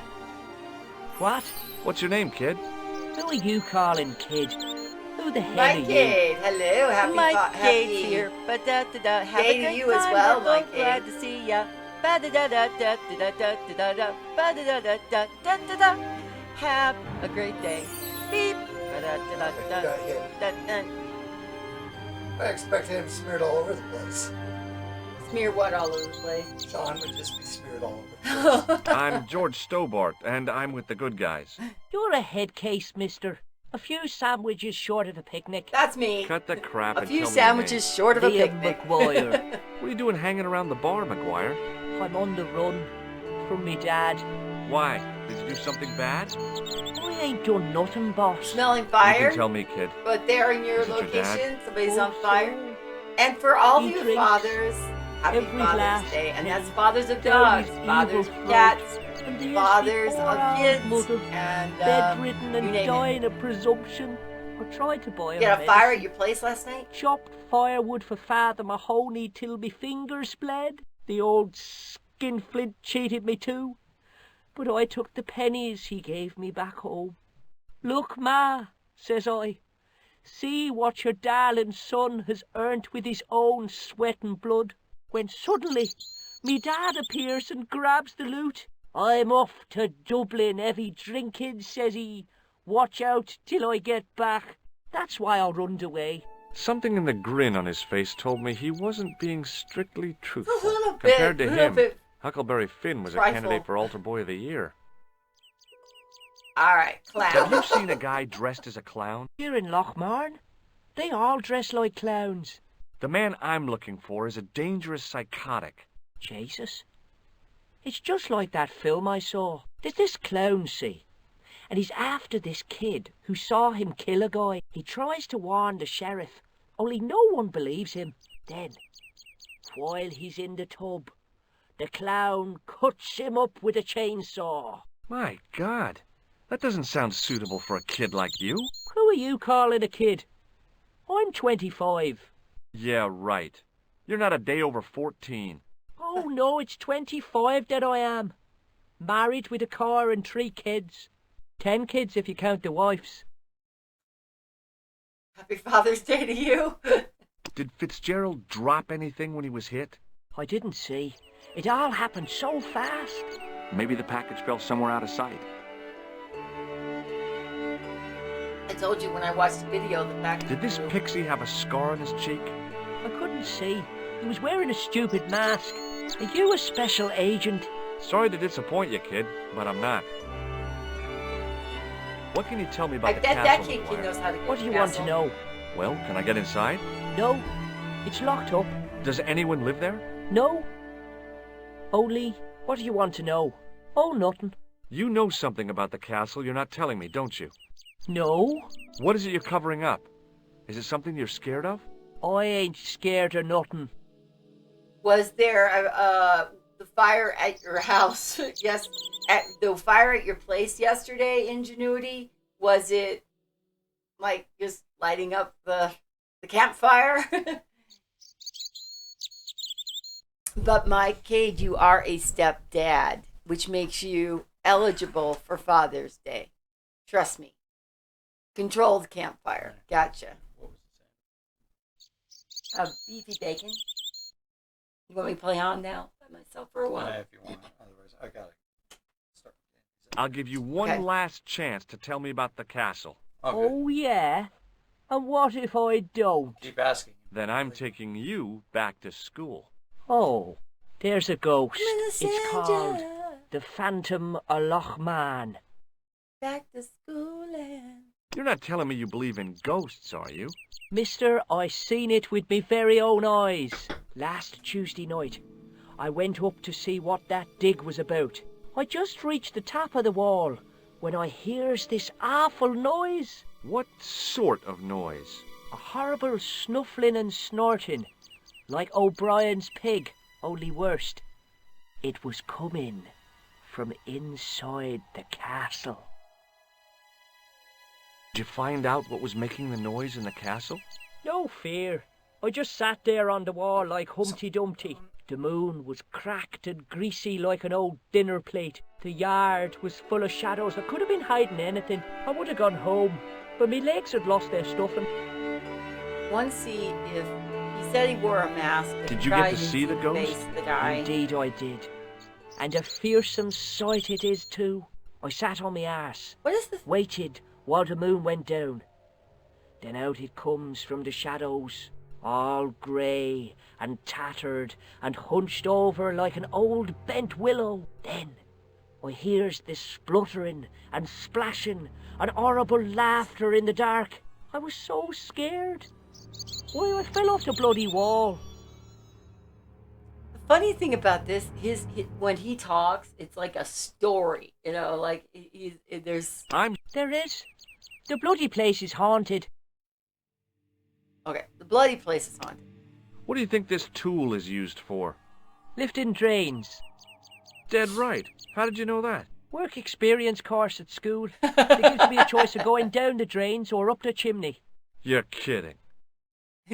What? What's your name, kid? Who are you calling kid? Who the hell My are you? kid, hello, happy My Kate's happy here. Ba-da-da-da. Have day a to good you as time. well, We're my both glad kid. to see ya. Ba-da-da-da-da-da-da-da-da. Ba-da-da-da-da-da-da-da. Have a great day. Beep. Ba-da-da-da-da-da-da. I expected him smeared all over the place. Smear what all over the place? Sean would just be smeared all over the place. I'm George Stobart, and I'm with the good guys. You're a head case, mister. A few sandwiches short of a picnic. That's me. Cut the crap A and few tell me sandwiches short of a Liam picnic. McGuire. What are you doing hanging around the bar, McGuire? I'm on the run from me dad. Why? Did you do something bad? I ain't done nothing, boss. Smelling You fire? can tell me, kid. But there in your Is it your dad? location, somebody's on Oh, fire. so And for all he you drinks fathers, happy every Father's last Day. And that's penny fathers of down dogs, his fathers evil of throat. cats, And there's fathers the of poor kids, old mother, and bedridden you and name it. dying of presumption. I tried to buy You her had a fire at medicine. your place last night? Chopped firewood for Father Mahoney till me fingers bled. The old skinflint cheated me too. But I took the pennies he gave me back home. Look, Ma, says I, see what your darling son has earned with his own sweat and blood. When suddenly, me dad appears and grabs the loot. I'm off to Dublin, heavy drinking, says he. Watch out till I get back. That's why I runned away. Something in the grin on his face told me he wasn't being strictly truthful. A little Compared bit, to little him, bit. Huckleberry Finn was a Trifle. candidate for Altar Boy of the Year. All right, Have clown. you seen a guy dressed as a clown? Here in Lochmarn, they all dress like clowns. The man I'm looking for is a dangerous psychotic. Jesus. It's just like that film I saw. There's this clown, see? And he's after this kid who saw him kill a guy. He tries to warn the sheriff, only no one believes him. Then, while he's in the tub, the clown cuts him up with a chainsaw. My God, that doesn't sound suitable for a kid like you. Who are you calling a kid? I'm 25. Yeah, right. You're not a day over 14. Oh no, it's 25 that I am. Married with a car and 3 kids. 10 kids if you count the wives. Happy Father's Day to you. Did Fitzgerald drop anything when he was hit? I didn't see. It all happened so fast. Maybe the package fell somewhere out of sight. I told you when I watched the video, the fact Did this pixie have a scar on his cheek? I couldn't see. He was wearing a stupid mask. Are you a special agent? Sorry to disappoint you, kid, but I'm not. What can you tell me about I the bet that castle, kid McGuire? knows how to get What do you the want to castle. know? Well, can I get inside? No. It's locked up. Does anyone live there? No. Only, what do you want to know? Oh, nothing. You know something about the castle you're not telling me, don't you? No. What is it you're covering up? Is it something you're scared of? I ain't scared of nothing. Was there the fire at your house? Yes, at the fire at your place yesterday, Ingenuity? Was it like just lighting up the campfire? But Mike Cade, you are a stepdad, which makes you eligible for Father's Day. Trust me. Controlled campfire. Gotcha. Beefy bacon. You want me to play on now by myself for a while? Yeah, if you want. Otherwise, I gotta start. I'll give you one last chance to tell me about the castle. Oh, yeah? And what if I don't? Keep asking. Then I'm taking you back to school. Oh, there's a ghost. It's called the Phantom of Loch Man. Back to school and... You're not telling me you believe in ghosts, are you? Mister, I seen it with me very own eyes. Last Tuesday night, I went up to see what that dig was about. I just reached the top of the wall when I hears this awful noise. What sort of noise? A horrible snuffling and snorting, like O'Brien's pig, only worst. It was coming from inside the castle. Did you find out what was making the noise in the castle? No fear. I just sat there on the wall like Humpty Dumpty. The moon was cracked and greasy like an old dinner plate. The yard was full of shadows. I could have been hiding anything. I would have gone home, but my legs had lost their stuffing. Want to see if he said he wore a mask. Did you get to see the ghost? The guy. Indeed I did. And a fearsome sight it is too. I sat on my arse. What is this? Waited while the moon went down. Then out it comes from the shadows, all grey and tattered and hunched over like an old bent willow. Then I hears this spluttering and splashing and horrible laughter in the dark. I was so scared. Why, I fell off the bloody wall. The funny thing about this, his when he talks, it's like a story. You know, like there's. There is. The bloody place is haunted. Okay, the bloody place is haunted. What do you think this tool is used for? Lifting drains. Dead right. How did you know that? Work experience course at school. They gives me a choice of going down the drains or up the chimney. You're kidding.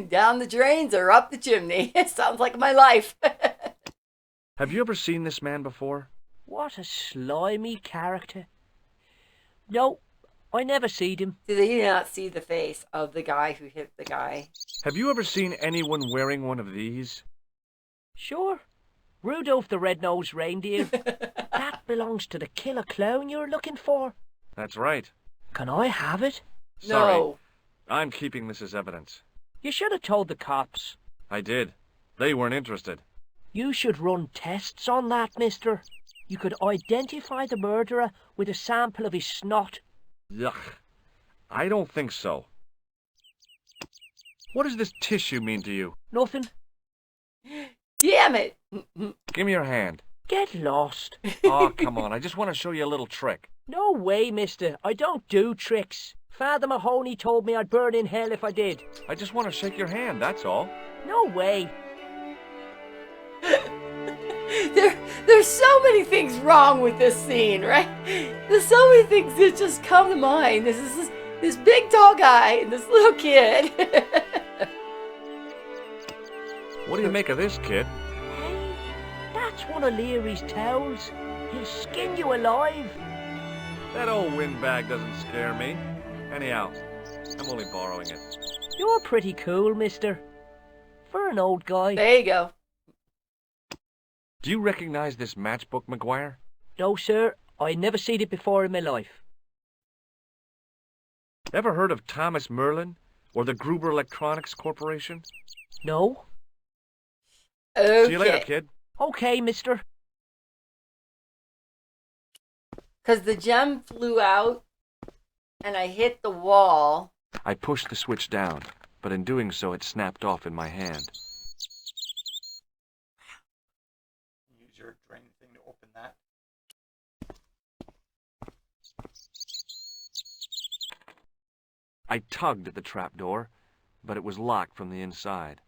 Down the drains or up the chimney. It sounds like my life. Have you ever seen this man before? What a slimy character. No, I never seed him. Did you not see the face of the guy who hit the guy? Have you ever seen anyone wearing one of these? Sure. Rudolph the Red-Nosed Reindeer. That belongs to the killer clown you're looking for. That's right. Can I have it? Sorry. No. I'm keeping this as evidence. You should have told the cops. I did. They weren't interested. You should run tests on that, mister. You could identify the murderer with a sample of his snot. Yuck. I don't think so. What does this tissue mean to you? Nothing. Damn it! Give me your hand. Get lost. Oh, come on. I just want to show you a little trick. No way, mister. I don't do tricks. Father Mahoney told me I'd burn in hell if I did. I just want to shake your hand, that's all. No way. There's so many things wrong with this scene, right? There's so many things that just come to mind. This big tall guy and this little kid. What do you make of this, kid? Hey, that's one of Leary's towels. He'll skin you alive. That old windbag doesn't scare me. Anyhow, I'm only borrowing it. You're pretty cool, mister. For an old guy. There you go. Do you recognize this matchbook, McGuire? No, sir. I never seen it before in my life. Ever heard of Thomas Merlin or the Gruber Electronics Corporation? No. Okay. See you later, kid. Okay, mister. Because the gem flew out and I hit the wall. I pushed the switch down, but in doing so it snapped off in my hand. Use your drain thing to open that. I tugged at the trapdoor, but it was locked from the inside.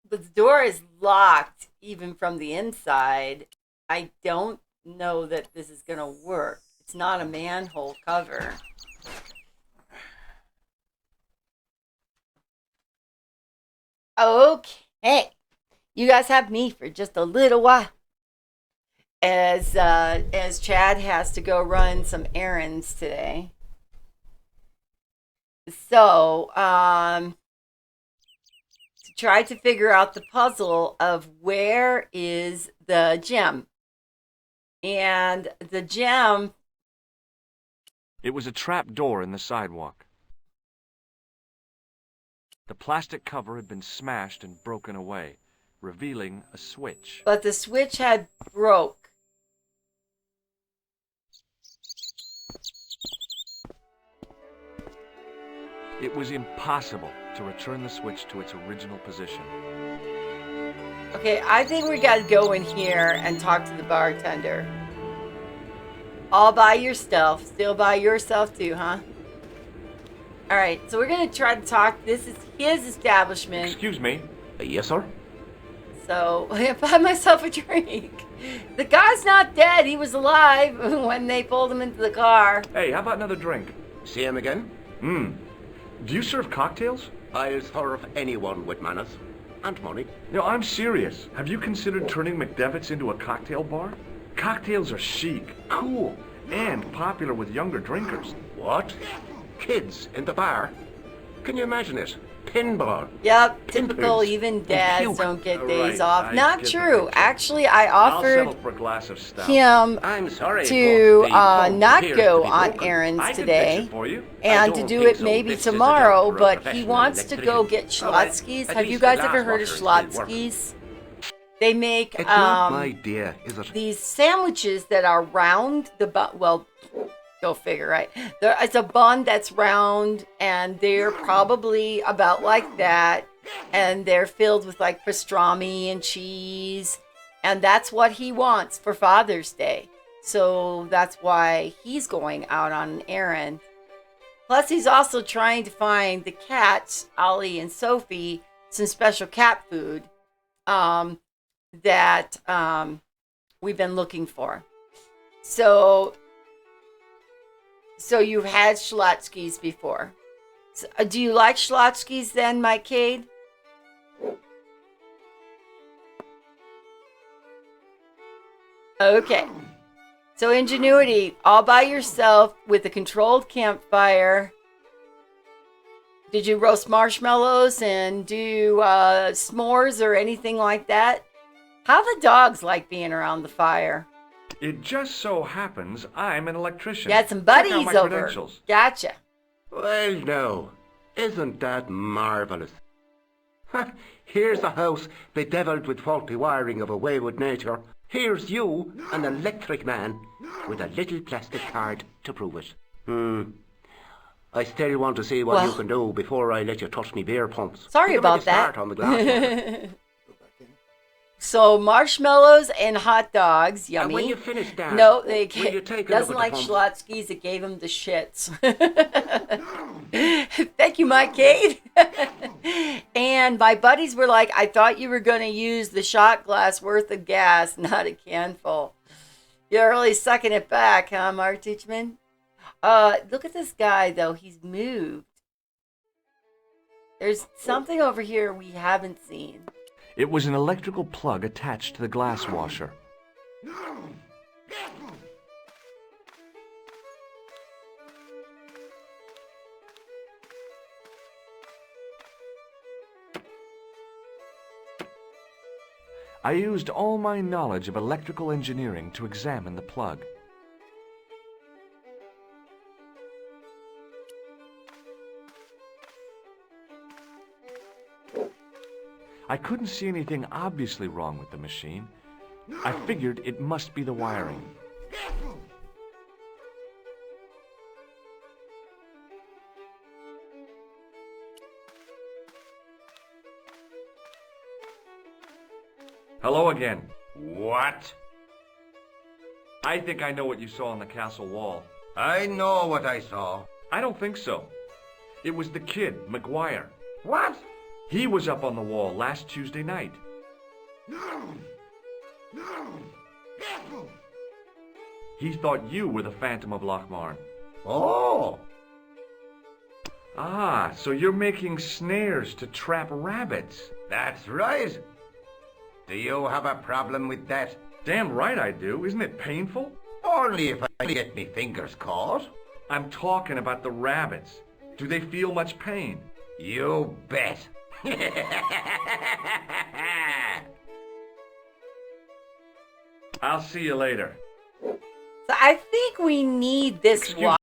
But the door is locked even from the inside. I don't know that this is going to work. It's not a manhole cover. Okay. You guys have me for just a little while. As Chad has to go run some errands today. So, to try to figure out the puzzle of where is the gem. And the gem It was a trap door in the sidewalk. The plastic cover had been smashed and broken away, revealing a switch. But the switch had broke. It was impossible to return the switch to its original position. Okay, I think we gotta go in here and talk to the bartender. All by yourself. Still by yourself too, huh? Alright, so we're gonna try to talk. This is his establishment. Excuse me. Yes, sir? So, I buy myself a drink. The guy's not dead. He was alive when they pulled him into the car. Hey, how about another drink? See him again? Do you serve cocktails? I'll serve anyone with manners. And money. No, I'm serious. Have you considered turning McDevitt's into a cocktail bar? Cocktails are chic, cool, and popular with younger drinkers. What? Kids in the bar? Can you imagine it? Pinball. Yep, typical. Pimpers, Even and dads puke. don't get All days right, off. I Not get the true. picture. Actually, I I'll offered settle for a glass of stout. him I'm sorry, to but the code not appears go to be on broken. errands I can fix today it for you. I and to don't do think it so. maybe This is a job tomorrow, for a but he professional wants to go electrician. get All right, Schlotzsky's. at Have you least guys the ever glass heard of washer is still Schlotzsky's? They make It's not my idea, is it? these sandwiches that are round. The bun, well, go figure, right? It's a bun that's round, and they're probably about like that, and they're filled with like pastrami and cheese, and that's what he wants for Father's Day. So that's why he's going out on an errand. Plus, he's also trying to find the cats, Ollie and Sophie, some special cat food that we've been looking for. So you've had Schlotzsky's before. So, do you like Schlotzsky's then, Mike Cade? Okay. So Ingenuity, all by yourself with a controlled campfire. Did you roast marshmallows and do s'mores or anything like that? How the dogs like being around the fire? It just so happens I'm an electrician. You had some Check buddies out my over. credentials. Gotcha. Well, no. Isn't that marvellous? Here's a house bedeviled with faulty wiring of a wayward nature. Here's you, an electric man, with a little plastic card to prove it. I still want to see what you can do before I let you touch me beer pumps. Sorry You can about make a start that. on the glass. So marshmallows and hot dogs, yummy. And when you finish that, no, they will you take a doesn't look like at the Schlotzsky's. It gave him the shits. Thank you, Mike Cade. And my buddies were like, "I thought you were going to use the shot glass worth of gas, not a can full." You're really sucking it back, huh, Mark Teachman? Look at this guy though. He's moved. There's something over here we haven't seen. It was an electrical plug attached to the glass washer. I used all my knowledge of electrical engineering to examine the plug. I couldn't see anything obviously wrong with the machine. I figured it must be the wiring. Hello again. What? I think I know what you saw on the castle wall. I know what I saw. I don't think so. It was the kid, McGuire. What? He was up on the wall last Tuesday night. He thought you were the Phantom of Lochmarn. Oh! Ah, so you're making snares to trap rabbits. That's right. Do you have a problem with that? Damn right I do. Isn't it painful? Only if I get me fingers caught. I'm talking about the rabbits. Do they feel much pain? You bet. I'll see you later. So I think we need this Excuse one.